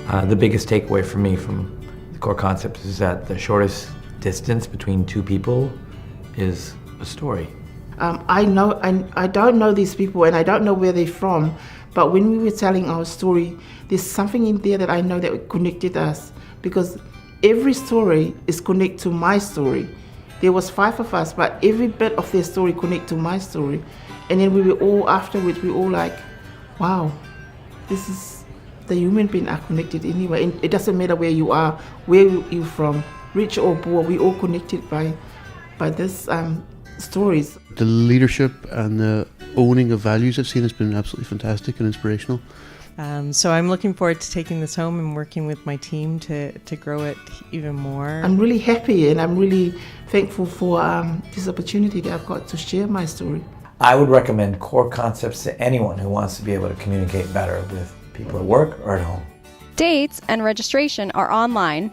The biggest takeaway for me from the core concepts is that the shortest distance between two people is a story. I don't know these people and I don't know where they're from, but when we were telling our story, there's something in there that I know that connected us, because every story is connected to my story. There was 5 of us, but every bit of their story connected to my story. And then we were all, afterwards, we were all like, wow, this is, the human being are connected anyway. And it doesn't matter where you are, where you're from, rich or poor, we all connected by this stories. The leadership and the owning of values I've seen has been absolutely fantastic and inspirational. So I'm looking forward to taking this home and working with my team to grow it even more. I'm really happy and I'm really thankful for this opportunity that I've got to share my story. I would recommend core concepts to anyone who wants to be able to communicate better with people at work or at home. Dates and registration are online